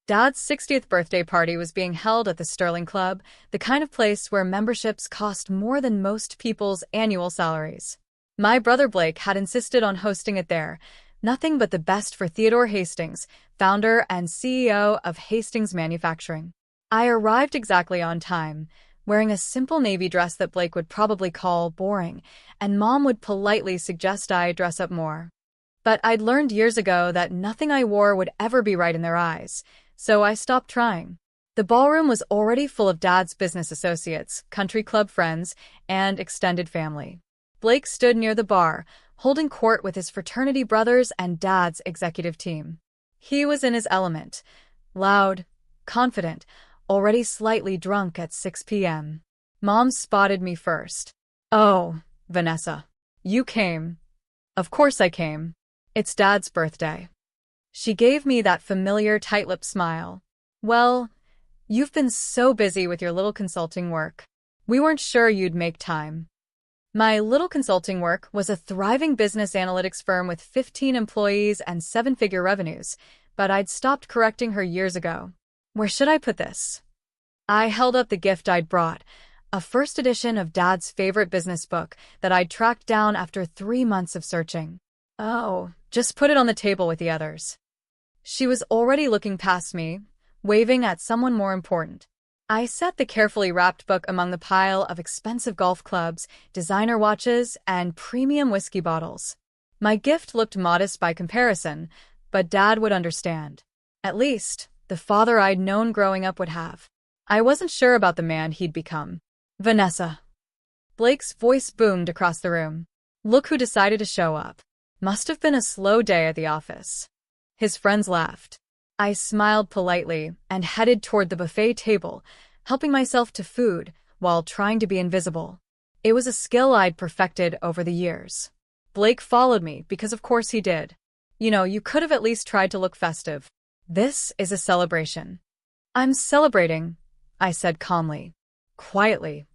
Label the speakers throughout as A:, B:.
A: Dad's 60th birthday party was being held at the Sterling Club, the kind of place where memberships cost more than most people's annual salaries. My brother Blake had insisted on hosting it there. Nothing but the best for Theodore Hastings, founder and CEO of Hastings Manufacturing. I arrived exactly on time, wearing a simple navy dress that Blake would probably call boring, and Mom would politely suggest I dress up more. But I'd learned years ago that nothing I wore would ever be right in their eyes, so I stopped trying. The ballroom was already full of Dad's business associates, country club friends, and extended family. Blake stood near the bar, holding court with his fraternity brothers and Dad's executive team. He was in his element, loud, confident, already slightly drunk at 6 p.m. Mom spotted me first. "Oh, Vanessa. You came." "Of course I came. It's Dad's birthday." She gave me that familiar tight-lipped smile. "Well, you've been so busy with your little consulting work. We weren't sure you'd make time." My little consulting work was a thriving business analytics firm with 15 employees and seven-figure revenues, but I'd stopped correcting her years ago. "Where should I put this?" I held up the gift I'd brought, a first edition of Dad's favorite business book that I'd tracked down after 3 months of searching. "Oh, just put it on the table with the others." She was already looking past me, waving at someone more important. I set the carefully wrapped book among the pile of expensive golf clubs, designer watches, and premium whiskey bottles. My gift looked modest by comparison, but Dad would understand. At least, the father I'd known growing up would have. I wasn't sure about the man he'd become. "Vanessa." Blake's voice boomed across the room. "Look who decided to show up. Must have been a slow day at the office." His friends laughed. I smiled politely and headed toward the buffet table, helping myself to food while trying to be invisible. It was a skill I'd perfected over the years. Blake followed me because of course he did. You could have at least tried to look festive. This is a celebration." "I'm celebrating," I said calmly. "Quietly."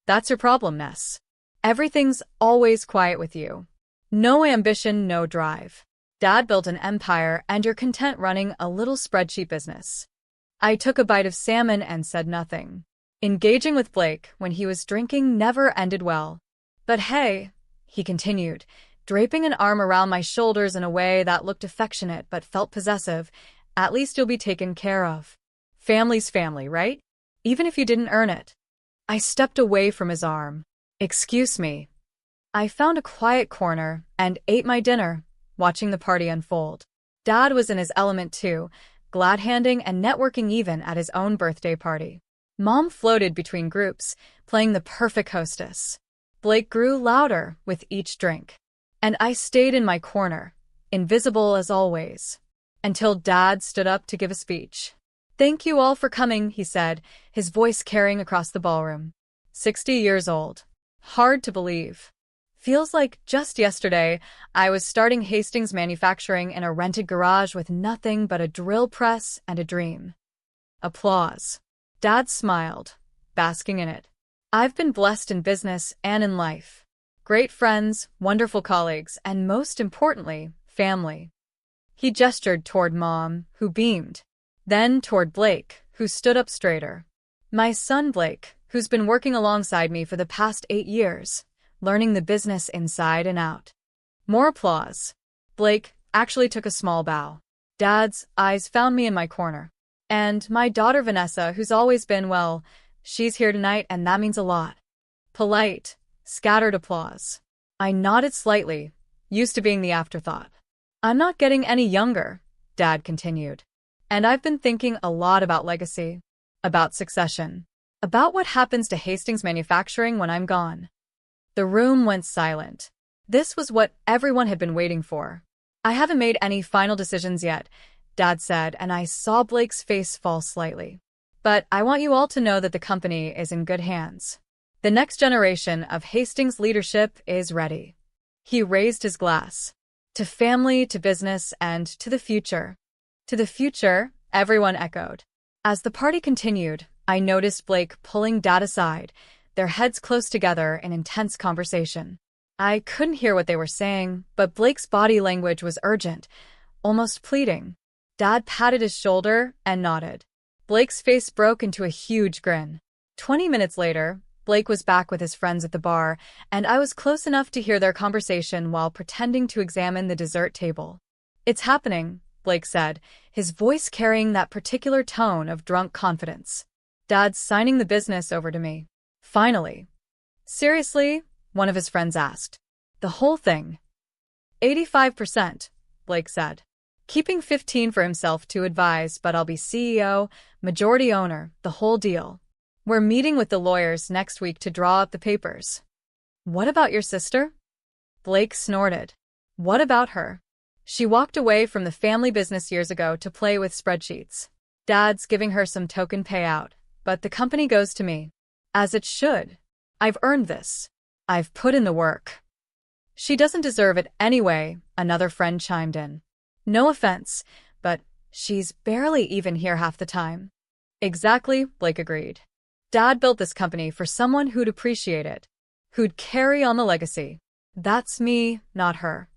A: "That's your problem, Ness. Everything's always quiet with you. No ambition, no drive. Dad built an empire and you're content running a little spreadsheet business." I took a bite of salmon and said nothing. Engaging with Blake when he was drinking never ended well. "But hey," he continued, draping an arm around my shoulders in a way that looked affectionate but felt possessive, "at least you'll be taken care of. Family's family, right? Even if you didn't earn it." I stepped away from his arm. "Excuse me." I found a quiet corner and ate my dinner, watching the party unfold. Dad was in his element too, glad-handing and networking even at his own birthday party. Mom floated between groups, playing the perfect hostess. Blake grew louder with each drink. And I stayed in my corner, invisible as always, until Dad stood up to give a speech. "Thank you all for coming," he said, his voice carrying across the ballroom. 60 years old. Hard to believe. Feels like just yesterday, I was starting Hastings Manufacturing in a rented garage with nothing but a drill press and a dream. Applause. Dad smiled, basking in it. I've been blessed in business and in life. Great friends, wonderful colleagues, and most importantly, family. He gestured toward Mom, who beamed. Then toward Blake, who stood up straighter. My son Blake, who's been working alongside me for the past 8 years. Learning the business inside and out. More applause. Blake actually took a small bow. Dad's eyes found me in my corner. And my daughter Vanessa, who's always been, well, she's here tonight and that means a lot. Polite, scattered applause. I nodded slightly, used to being the afterthought. "I'm not getting any younger," Dad continued. "And I've been thinking a lot about legacy, about succession, about what happens to Hastings Manufacturing when I'm gone." The room went silent. This was what everyone had been waiting for. "I haven't made any final decisions yet," Dad said, and I saw Blake's face fall slightly. "But I want you all to know that the company is in good hands. The next generation of Hastings leadership is ready." He raised his glass. "To family, to business, and to the future." "To the future," everyone echoed. As the party continued, I noticed Blake pulling Dad aside, their heads close together in intense conversation. I couldn't hear what they were saying, but Blake's body language was urgent, almost pleading. Dad patted his shoulder and nodded. Blake's face broke into a huge grin. 20 minutes later, Blake was back with his friends at the bar, and I was close enough to hear their conversation while pretending to examine the dessert table. "It's happening," Blake said, his voice carrying that particular tone of drunk confidence. "Dad's signing the business over to me. Finally." "Seriously?" one of his friends asked. "The whole thing?" 85%, Blake said. "Keeping 15 for himself to advise, but I'll be CEO, majority owner, the whole deal. We're meeting with the lawyers next week to draw up the papers." "What about your sister?" Blake snorted. "What about her? She walked away from the family business years ago to play with spreadsheets. Dad's giving her some token payout, but the company goes to me. As it should. I've earned this. I've put in the work." "She doesn't deserve it anyway," another friend chimed in. "No offense, but she's barely even here half the time." "Exactly," Blake agreed. "Dad built this company for someone who'd appreciate it, who'd carry on the legacy. That's me, not her."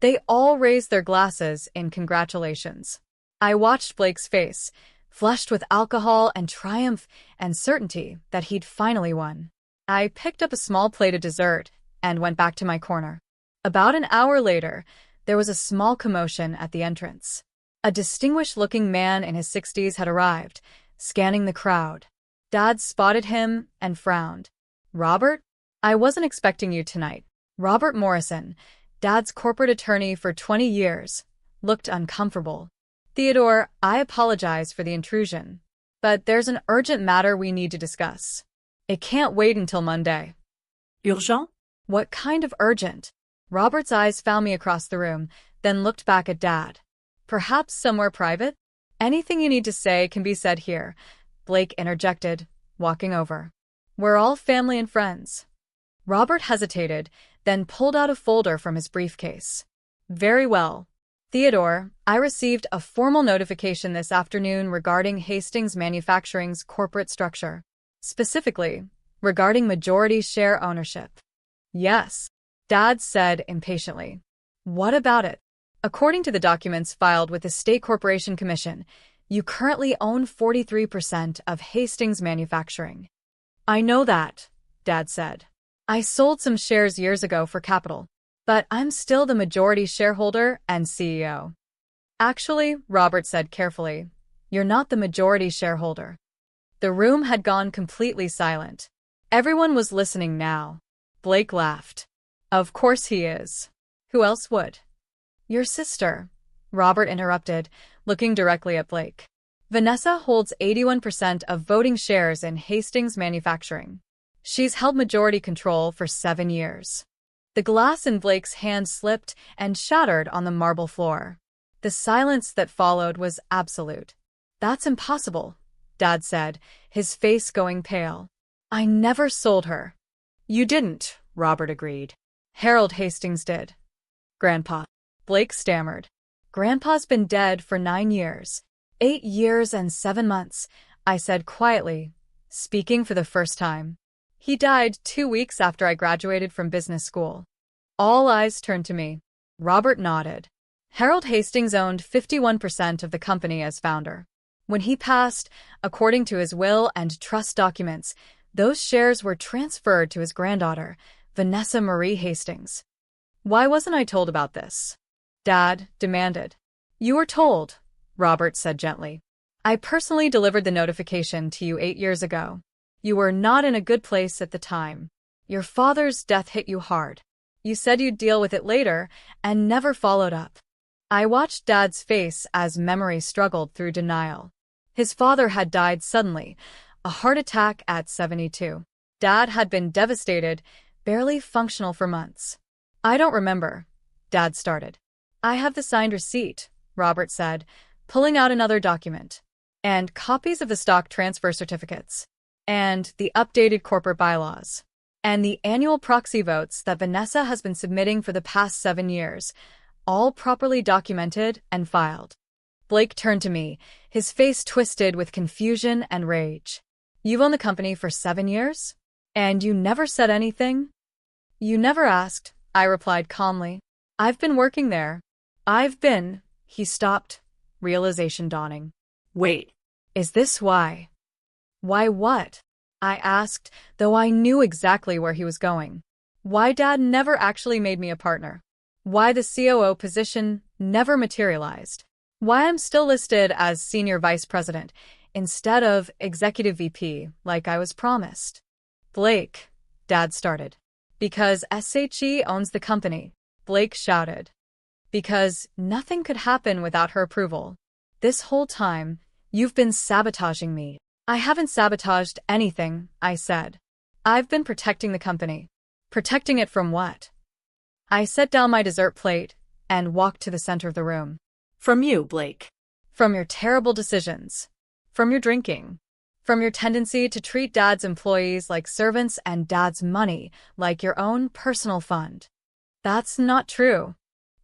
A: They all raised their glasses in congratulations. I watched Blake's face, flushed with alcohol and triumph and certainty that he'd finally won. I picked up a small plate of dessert and went back to my corner. About an hour later, there was a small commotion at the entrance. A distinguished-looking man in his 60s had arrived, scanning the crowd. Dad spotted him and frowned. "Robert? I wasn't expecting you tonight." Robert Morrison, Dad's corporate attorney for 20 years, looked uncomfortable. "Theodore, I apologize for the intrusion, but there's an urgent matter we need to discuss. It can't wait until Monday."
B: Urgent?
A: "What kind of urgent?" Robert's eyes found me across the room, then looked back at Dad. "Perhaps somewhere private?" "Anything you need to say can be said here," Blake interjected, walking over. "We're all family and friends." Robert hesitated, then pulled out a folder from his briefcase. "Very well. Theodore, I received a formal notification this afternoon regarding Hastings Manufacturing's corporate structure. Specifically, regarding majority share ownership." "Yes," Dad said impatiently. "What about it?" "According to the documents filed with the State Corporation Commission, you currently own 43% of Hastings Manufacturing." "I know that," Dad said. "I sold some shares years ago for capital, but I'm still the majority shareholder and CEO." "Actually," Robert said carefully, "you're not the majority shareholder." The room had gone completely silent. Everyone was listening now. Blake laughed. "Of course he is. Who else would?" "Your sister," Robert interrupted, looking directly at Blake. "Vanessa holds 81% of voting shares in Hastings Manufacturing. She's held majority control for 7 years." The glass in Blake's hand slipped and shattered on the marble floor. The silence that followed was absolute. "That's impossible," Dad said, his face going pale. "I never sold her." "You didn't," Robert agreed. "Harold Hastings did." "Grandpa," Blake stammered. "Grandpa's been dead for 9 years. 8 years and 7 months, I said quietly, speaking for the first time. "He died 2 weeks after I graduated from business school." All eyes turned to me. Robert nodded. "Harold Hastings owned 51% of the company as founder. When he passed, according to his will and trust documents, those shares were transferred to his granddaughter, Vanessa Marie Hastings." "Why wasn't I told about this?" Dad demanded. "You were told," Robert said gently. "I personally delivered the notification to you 8 years ago. You were not in a good place at the time. Your father's death hit you hard. You said you'd deal with it later and never followed up." I watched Dad's face as memory struggled through denial. His father had died suddenly, a heart attack at 72. Dad had been devastated, barely functional for months. "I don't remember," Dad started. "I have the signed receipt," Robert said, pulling out another document. "And copies of the stock transfer certificates. And the updated corporate bylaws. And the annual proxy votes that Vanessa has been submitting for the past 7 years, all properly documented and filed." Blake turned to me, his face twisted with confusion and rage. "You've owned the company for 7 years? And you never said anything?" "You never asked," I replied calmly. "I've been working there." He stopped, realization dawning.
B: Wait.
A: Is this why? Why what? I asked, though I knew exactly where he was going. Why Dad never actually made me a partner? Why the COO position never materialized? Why I'm still listed as Senior Vice President instead of Executive VP like I was promised? Blake, Dad started. Because SHE owns the company, Blake shouted. Because nothing could happen without her approval. This whole time, you've been sabotaging me. I haven't sabotaged anything, I said. I've been protecting the company. Protecting it from what? I set down my dessert plate and walked to the center of the room.
B: From you, Blake.
A: From your terrible decisions. From your drinking. From your tendency to treat Dad's employees like servants and Dad's money like your own personal fund. That's not true.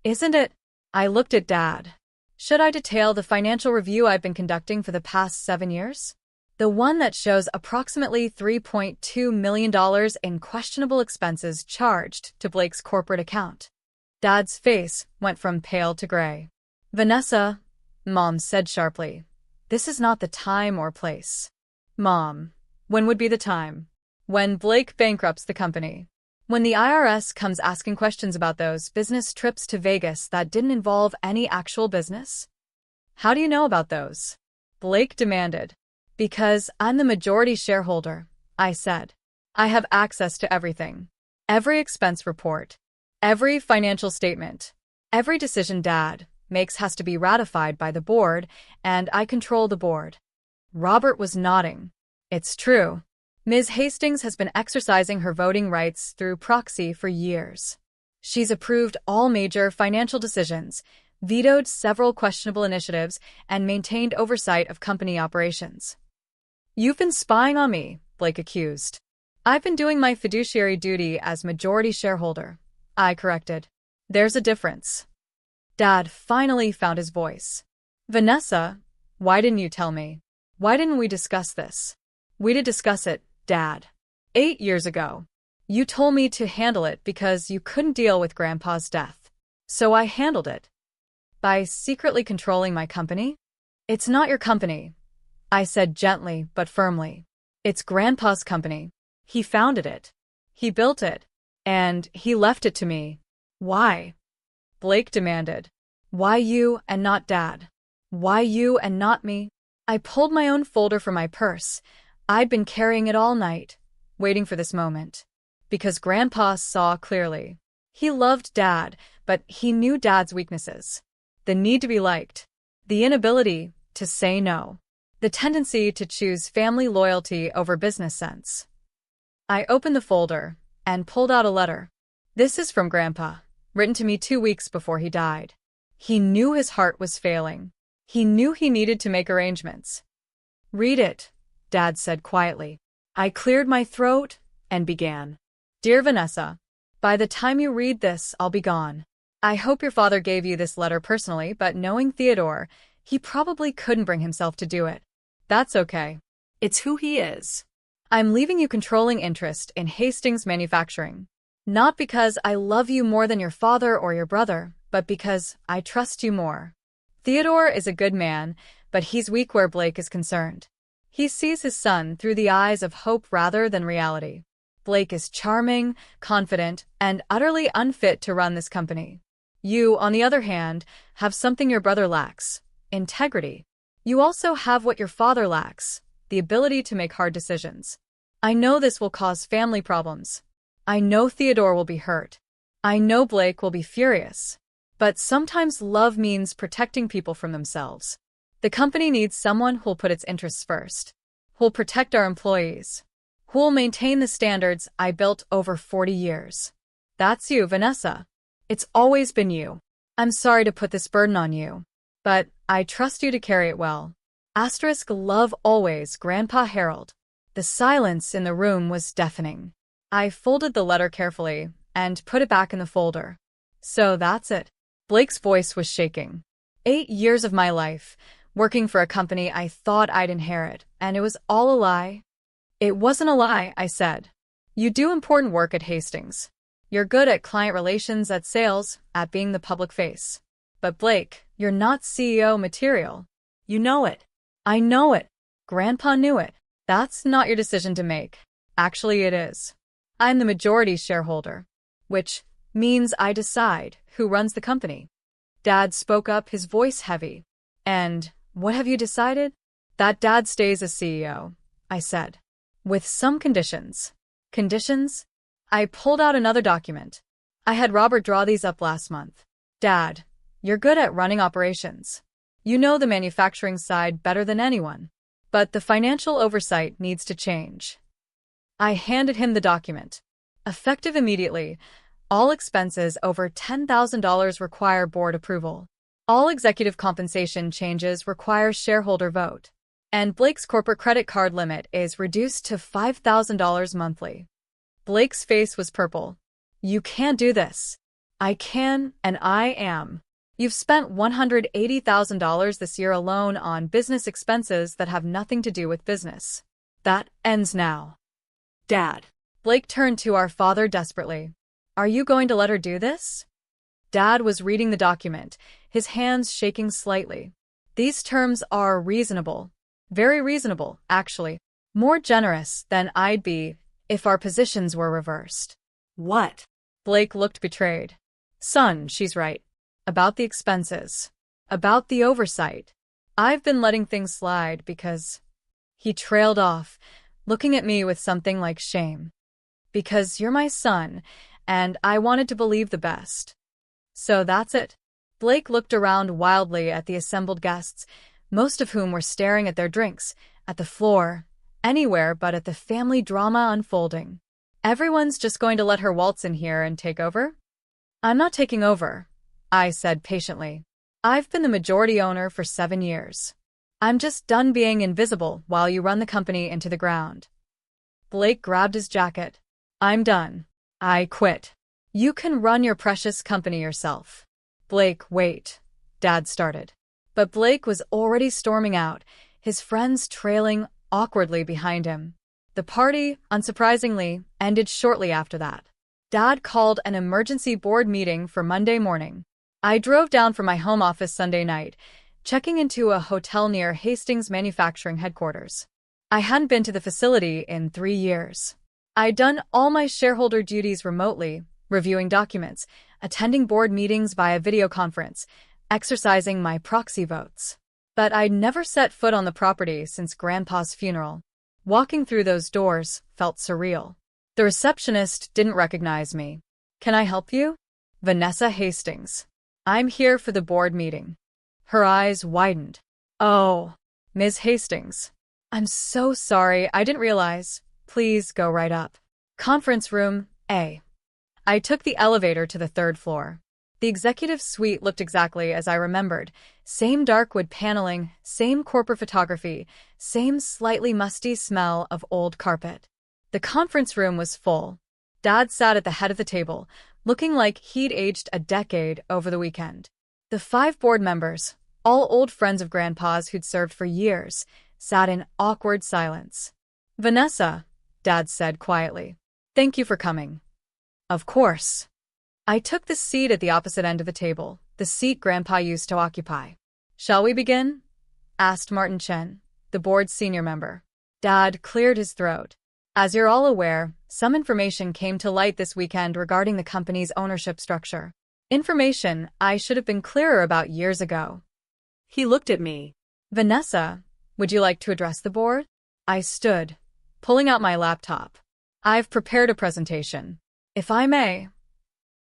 A: Isn't it? I looked at Dad. Should I detail the financial review I've been conducting for the past 7 years? The one that shows approximately $3.2 million in questionable expenses charged to Blake's corporate account. Dad's face went from pale to gray. Vanessa, Mom said sharply, this is not the time or place. Mom, when would be the time? When Blake bankrupts the company. When the IRS comes asking questions about those business trips to Vegas that didn't involve any actual business? How do you know about those? Blake demanded. Because I'm the majority shareholder, I said. I have access to everything. Every expense report. Every financial statement. Every decision Dad makes has to be ratified by the board, and I control the board. Robert was nodding. It's true. Ms. Hastings has been exercising her voting rights through proxy for years. She's approved all major financial decisions, vetoed several questionable initiatives, and maintained oversight of company operations. You've been spying on me, Blake accused. I've been doing my fiduciary duty as majority shareholder, I corrected. There's a difference. Dad finally found his voice. Vanessa, why didn't you tell me? Why didn't we discuss this? We did discuss it, Dad. 8 years ago. You told me to handle it because you couldn't deal with Grandpa's death. So I handled it. By secretly controlling my company? It's not your company, I said gently but firmly. It's Grandpa's company. He founded it. He built it. And he left it to me. Why? Blake demanded. Why you and not Dad? Why you and not me? I pulled my own folder from my purse. I'd been carrying it all night, waiting for this moment. Because Grandpa saw clearly. He loved Dad, but he knew Dad's weaknesses. The need to be liked. The inability to say no. The tendency to choose family loyalty over business sense. I opened the folder and pulled out a letter. This is from Grandpa, written to me 2 weeks before he died. He knew his heart was failing. He knew he needed to make arrangements. Read it, Dad said quietly. I cleared my throat and began. Dear Vanessa, by the time you read this, I'll be gone. I hope your father gave you this letter personally, but knowing Theodore, he probably couldn't bring himself to do it. That's okay. It's who he is. I'm leaving you controlling interest in Hastings Manufacturing. Not because I love you more than your father or your brother, but because I trust you more. Theodore is a good man, but he's weak where Blake is concerned. He sees his son through the eyes of hope rather than reality. Blake is charming, confident, and utterly unfit to run this company. You, on the other hand, have something your brother lacks: integrity. You also have what your father lacks: the ability to make hard decisions. I know this will cause family problems. I know Theodore will be hurt. I know Blake will be furious. But sometimes love means protecting people from themselves. The company needs someone who'll put its interests first, who'll protect our employees, who'll maintain the standards I built over 40 years. That's you, Vanessa. It's always been you. I'm sorry to put this burden on you, but I trust you to carry it well. Asterisk love always, Grandpa Harold. The silence in the room was deafening. I folded the letter carefully and put it back in the folder. So that's it. Blake's voice was shaking. 8 years of my life, working for a company I thought I'd inherit, and it was all a lie. It wasn't a lie, I said. You do important work at Hastings. You're good at client relations, at sales, at being the public face. But Blake, you're not CEO material.
B: You know it.
A: I know it. Grandpa knew it. That's not your decision to make. Actually, it is. I'm the majority shareholder, which means I decide who runs the company. Dad spoke up, his voice heavy. And what have you decided? That Dad stays as CEO, I said. With some conditions. Conditions? I pulled out another document. I had Robert draw these up last month. Dad, you're good at running operations. You know the manufacturing side better than anyone. But the financial oversight needs to change. I handed him the document. Effective immediately, all expenses over $10,000 require board approval. All executive compensation changes require shareholder vote. And Blake's corporate credit card limit is reduced to $5,000 monthly. Blake's face was purple. You can't do this. I can, and I am. You've spent $180,000 this year alone on business expenses that have nothing to do with business. That ends now.
B: Dad.
A: Blake turned to our father desperately. Are you going to let her do this? Dad was reading the document, his hands shaking slightly. These terms are reasonable. Very reasonable, actually. More generous than I'd be if our positions were reversed.
B: What?
A: Blake looked betrayed. Son, she's right. About the expenses. About the oversight. I've been letting things slide because... He trailed off, looking at me with something like shame. Because you're my son, and I wanted to believe the best. So that's it. Blake looked around wildly at the assembled guests, most of whom were staring at their drinks, at the floor, anywhere but at the family drama unfolding. Everyone's just going to let her waltz in here and take over? I'm not taking over, I said patiently. I've been the majority owner for 7 years. I'm just done being invisible while you run the company into the ground. Blake grabbed his jacket. I'm done. I quit. You can run your precious company yourself. Blake, wait. Dad started. But Blake was already storming out, his friends trailing awkwardly behind him. The party, unsurprisingly, ended shortly after that. Dad called an emergency board meeting for Monday morning. I drove down from my home office Sunday night, checking into a hotel near Hastings Manufacturing Headquarters. I hadn't been to the facility in 3 years. I'd done all my shareholder duties remotely, reviewing documents, attending board meetings via video conference, exercising my proxy votes. But I'd never set foot on the property since Grandpa's funeral. Walking through those doors felt surreal. The receptionist didn't recognize me. Can I help you? Vanessa Hastings. I'm here for the board meeting. Her eyes widened. Oh, Ms. Hastings. I'm so sorry, I didn't realize. Please go right up. Conference room A. I took the elevator to the 3rd floor. The executive suite looked exactly as I remembered. Same dark wood paneling, same corporate photography, same slightly musty smell of old carpet. The conference room was full. Dad sat at the head of the table, looking like he'd aged a decade over the weekend. The 5 board members, all old friends of Grandpa's who'd served for years, sat in awkward silence. Vanessa, Dad said quietly. Thank you for coming. Of course. I took the seat at the opposite end of the table, the seat Grandpa used to occupy. Shall we begin? Asked Martin Chen, the board's senior member. Dad cleared his throat. As you're all aware, some information came to light this weekend regarding the company's ownership structure. Information I should have been clearer about years ago.
B: He looked at me.
A: Vanessa, would you like to address the board? I stood, pulling out my laptop. I've prepared a presentation. If I may.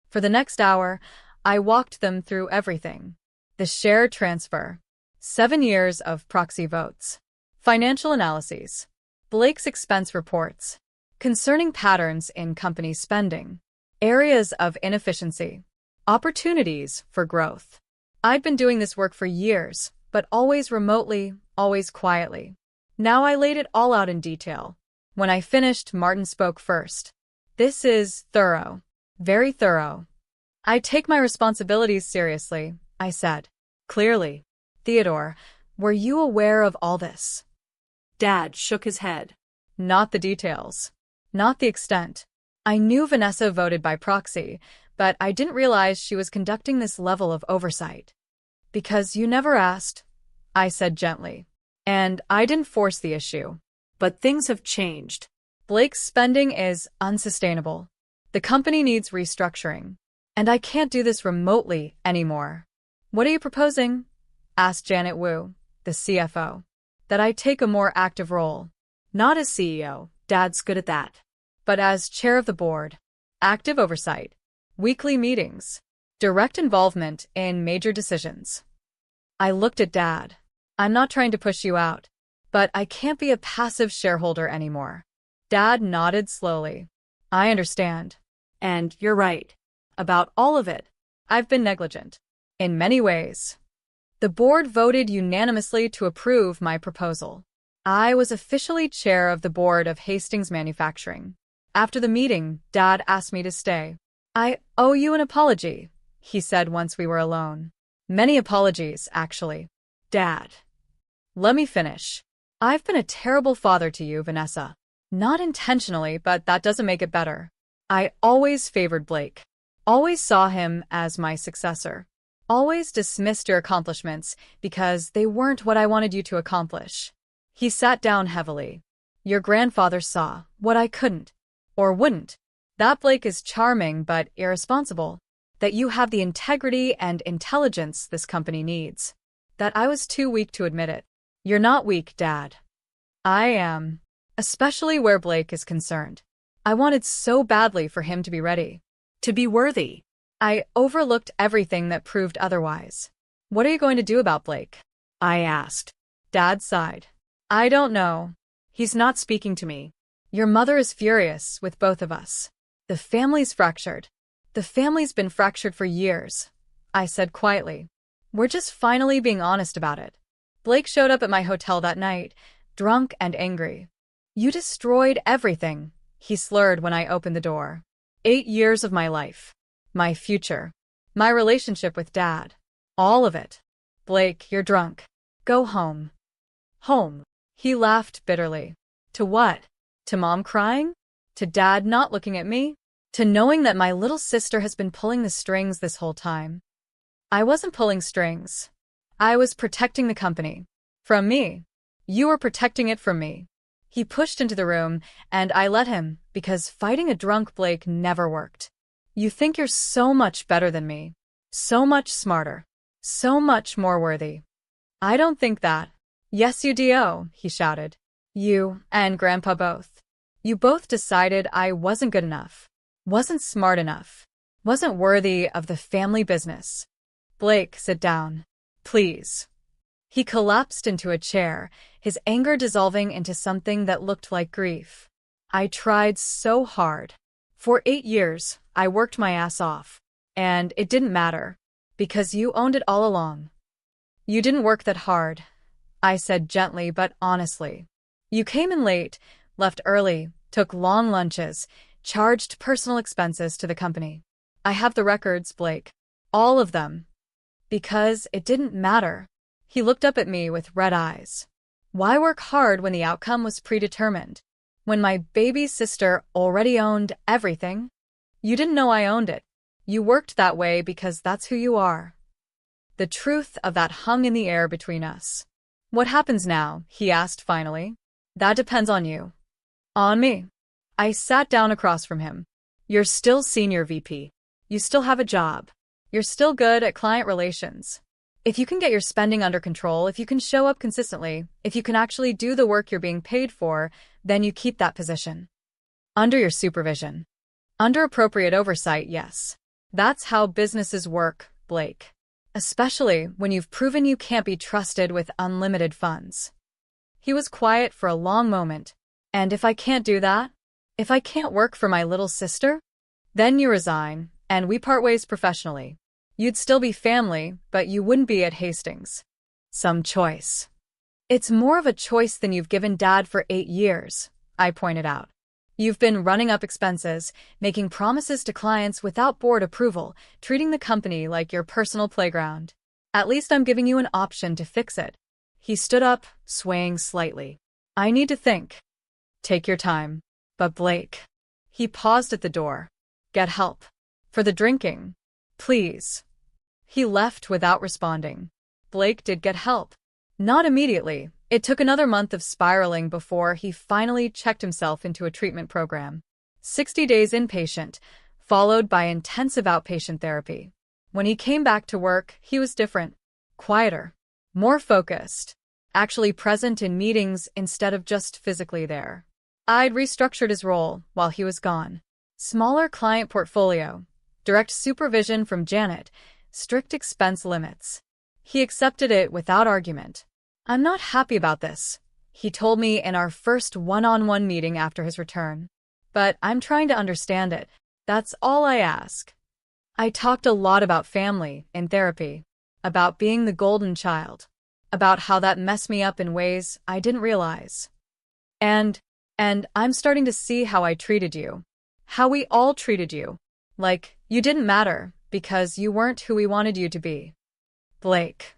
A: For the next hour, I walked them through everything. The share transfer. 7 years of proxy votes. Financial analyses. Blake's expense reports. Concerning patterns in company spending. Areas of inefficiency. Opportunities for growth. I'd been doing this work for years, but always remotely, always quietly. Now I laid it all out in detail. When I finished, Martin spoke first. This is thorough. Very thorough. I take my responsibilities seriously, I said. Clearly. Theodore, were you aware of all this?
B: Dad shook his head.
A: Not the details. Not the extent. I knew Vanessa voted by proxy, but I didn't realize she was conducting this level of oversight. Because you never asked, I said gently. And I didn't force the issue.
B: But things have changed.
A: Blake's spending is unsustainable. The company needs restructuring. And I can't do this remotely anymore. What are you proposing? Asked Janet Wu, the CFO. That I take a more active role.
B: Not as CEO. Dad's good at that.
A: But as chair of the board. Active oversight. Weekly meetings. Direct involvement in major decisions. I looked at Dad. I'm not trying to push you out, but I can't be a passive shareholder anymore. Dad nodded slowly. I understand.
B: And you're right. About all of it.
A: I've been negligent. In many ways. The board voted unanimously to approve my proposal. I was officially chair of the board of Hastings Manufacturing. After the meeting, Dad asked me to stay. I owe you an apology, he said once we were alone. Many apologies, actually.
B: Dad.
A: Let me finish. I've been a terrible father to you, Vanessa. Not intentionally, but that doesn't make it better. I always favored Blake. Always saw him as my successor. Always dismissed your accomplishments because they weren't what I wanted you to accomplish. He sat down heavily. Your grandfather saw what I couldn't, or wouldn't. That Blake is charming but irresponsible. That you have the integrity and intelligence this company needs. That I was too weak to admit it. You're not weak, Dad. I am. Especially where Blake is concerned. I wanted so badly for him to be ready.
B: To be worthy.
A: I overlooked everything that proved otherwise. What are you going to do about Blake?
B: I asked.
A: Dad sighed. I don't know.
B: He's not speaking to me.
A: Your mother is furious with both of us. The family's fractured. The family's been fractured for years, I said quietly. We're just finally being honest about it. Blake showed up at my hotel that night, drunk and angry. You destroyed everything, he slurred when I opened the door. 8 years of my life. My future. My relationship with Dad. All of it. Blake, you're drunk. Go home.
B: Home.
A: He laughed bitterly. To what? To Mom crying? To Dad not looking at me? To knowing that my little sister has been pulling the strings this whole time? I wasn't pulling strings. I was protecting the company. From me. You were protecting it from me. He pushed into the room, and I let him, because fighting a drunk Blake never worked. You think you're so much better than me. So much smarter. So much more worthy. I don't think that. Yes, you do, he shouted. You and Grandpa both. You both decided I wasn't good enough. Wasn't smart enough. Wasn't worthy of the family business. Blake, sit down. Please. He collapsed into a chair, his anger dissolving into something that looked like grief. I tried so hard. For 8 years, I worked my ass off. And it didn't matter. Because you owned it all along. You didn't work that hard, I said gently but honestly. You came in late, left early, took long lunches, charged personal expenses to the company. I have the records, Blake. All of them. Because it didn't matter. He looked up at me with red eyes. Why work hard when the outcome was predetermined? When my baby sister already owned everything? You didn't know I owned it. You worked that way because that's who you are. The truth of that hung in the air between us. What happens now? He asked finally. That depends on you. On me. I sat down across from him. You're still senior VP. You still have a job. You're still good at client relations. If you can get your spending under control, if you can show up consistently, if you can actually do the work you're being paid for, then you keep that position. Under your supervision. Under appropriate oversight, yes. That's how businesses work, Blake. Especially when you've proven you can't be trusted with unlimited funds. He was quiet for a long moment. And if I can't do that? If I can't work for my little sister? Then you resign, and we part ways professionally. You'd still be family, but you wouldn't be at Hastings. Some choice. It's more of a choice than you've given Dad for 8 years, I pointed out. You've been running up expenses, making promises to clients without board approval, treating the company like your personal playground. At least I'm giving you an option to fix it. He stood up, swaying slightly. I need to think. Take your time. But Blake. He paused at the door. Get help. For the drinking. Please. He left without responding. Blake did get help. Not immediately. It took another month of spiraling before he finally checked himself into a treatment program. 60 days inpatient, followed by intensive outpatient therapy. When he came back to work, he was different. Quieter. More focused. Actually present in meetings instead of just physically there. I'd restructured his role while he was gone. Smaller client portfolio. Direct supervision from Janet. Strict expense limits. He accepted it without argument. "I'm not happy about this," he told me in our first one-on-one meeting after his return. "But I'm trying to understand it. That's all I ask." I talked a lot about family in therapy, about being the golden child, about how that messed me up in ways I didn't realize. And I'm starting to see how I treated you. How we all treated you. Like, you didn't matter because you weren't who we wanted you to be. Blake.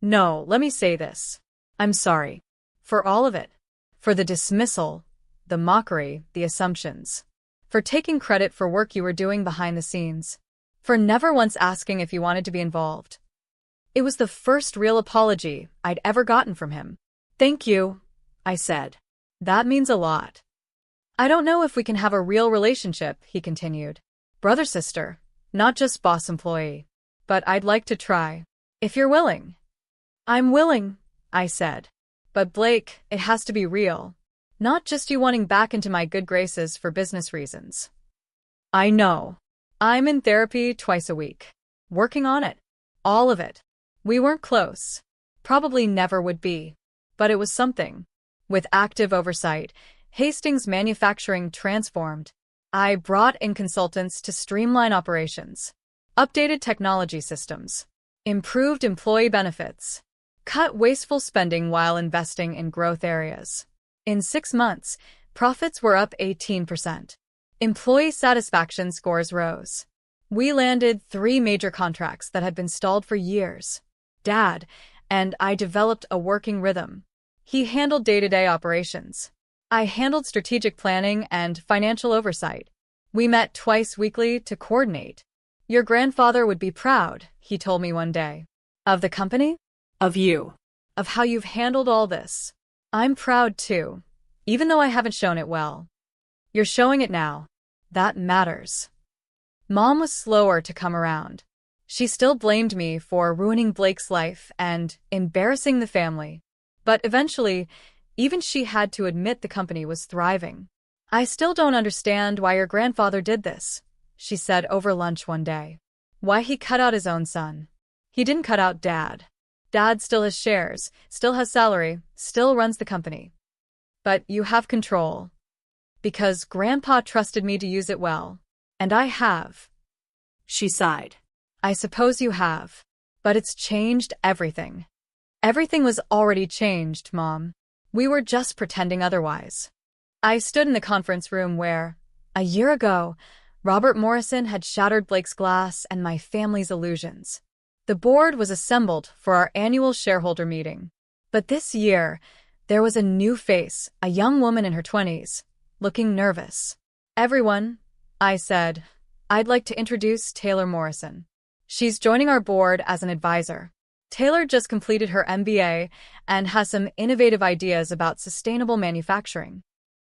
A: No, let me say this. I'm sorry. For all of it. For the dismissal, the mockery, the assumptions. For taking credit for work you were doing behind the scenes. For never once asking if you wanted to be involved. It was the first real apology I'd ever gotten from him. "Thank you," I said. "That means a lot." "I don't know if we can have a real relationship," he continued. "Brother-sister, not just boss-employee. But I'd like to try. If you're willing." "I'm willing," I said. "But Blake, it has to be real. Not just you wanting back into my good graces for business reasons." "I know. I'm in therapy twice a week. Working on it. All of it. We weren't close. Probably never would be. But it was something. With active oversight, Hastings Manufacturing transformed. I brought in consultants to streamline operations. Updated technology systems. Improved employee benefits. Cut wasteful spending while investing in growth areas. In 6 months, profits were up 18%. Employee satisfaction scores rose. We landed 3 major contracts that had been stalled for years. Dad and I developed a working rhythm. He handled day-to-day operations. I handled strategic planning and financial oversight. We met twice weekly to coordinate. "Your grandfather would be proud," he told me one day. "Of the company?"
B: Of you.
A: "Of how you've handled all this." "I'm proud too, even though I haven't shown it well." "You're showing it now. That matters." Mom was slower to come around. She still blamed me for ruining Blake's life and embarrassing the family. But eventually, even she had to admit the company was thriving. "I still don't understand why your grandfather did this," she said over lunch one day. "Why he cut out his own son. He didn't cut out Dad. Dad still has shares, still has salary, still runs the company. But you have control. Because Grandpa trusted me to use it well. And I have."
B: She sighed.
A: "I suppose you have. But it's changed everything." "Everything was already changed, Mom. We were just pretending otherwise." I stood in the conference room where, a year ago, Robert Morrison had shattered Blake's glass and my family's illusions. The board was assembled for our annual shareholder meeting. But this year, there was a new face, a young woman in her 20s, looking nervous. "Everyone," I said, "I'd like to introduce Taylor Morrison. She's joining our board as an advisor." Taylor just completed her MBA and has some innovative ideas about sustainable manufacturing.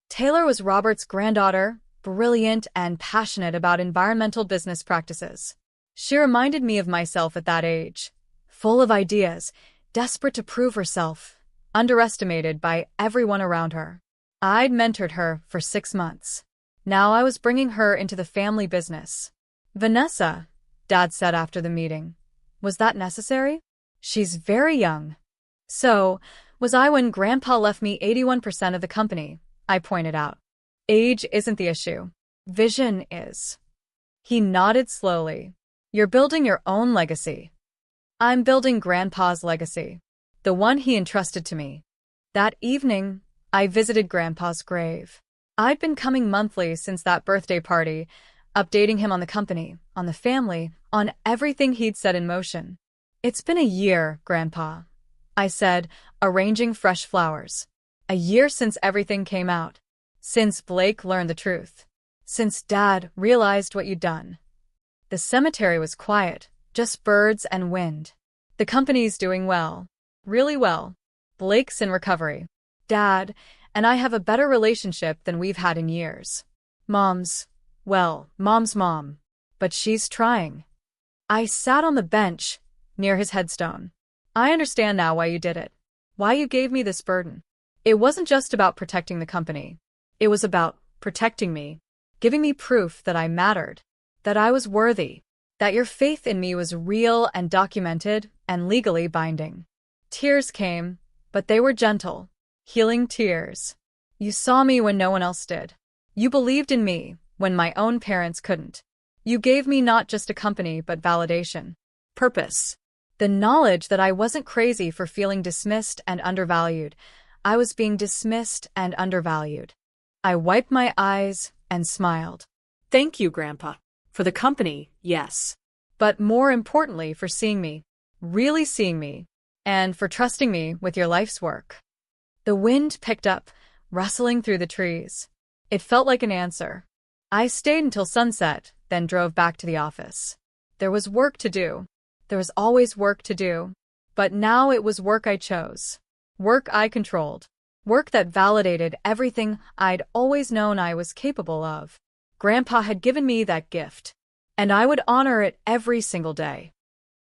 A: Taylor was Robert's granddaughter, brilliant and passionate about environmental business practices. She reminded me of myself at that age, full of ideas, desperate to prove herself, underestimated by everyone around her. I'd mentored her for 6 months. Now I was bringing her into the family business. "Vanessa," Dad said after the meeting. "Was that necessary? She's very young." "So, was I when Grandpa left me 81% of the company," I pointed out. "Age isn't the issue. Vision is." He nodded slowly. "You're building your own legacy." "I'm building Grandpa's legacy. The one he entrusted to me." That evening, I visited Grandpa's grave. I'd been coming monthly since that birthday party, updating him on the company, on the family, on everything he'd set in motion. "It's been a year, Grandpa," I said, arranging fresh flowers. "A year since everything came out. Since Blake learned the truth. Since Dad realized what you'd done." The cemetery was quiet, just birds and wind. The company's doing well. Really well. Blake's in recovery. Dad and I have a better relationship than we've had in years. Mom's mom. But she's trying. I sat on the bench near his headstone. I understand now why you did it. Why you gave me this burden. It wasn't just about protecting the company. It was about protecting me, giving me proof that I mattered, that I was worthy, that your faith in me was real and documented and legally binding. Tears came, but they were gentle, healing tears. You saw me when no one else did. You believed in me when my own parents couldn't. You gave me not just a company but validation. Purpose. The knowledge that I wasn't crazy for feeling dismissed and undervalued. I was being dismissed and undervalued. I wiped my eyes and smiled.
B: Thank you, Grandpa. For the company, yes.
A: But more importantly, for seeing me, really seeing me, and for trusting me with your life's work. The wind picked up, rustling through the trees. It felt like an answer. I stayed until sunset, then drove back to the office. There was work to do. There was always work to do. But now it was work I chose. Work I controlled. Work that validated everything I'd always known I was capable of. Grandpa had given me that gift, and I would honor it every single day.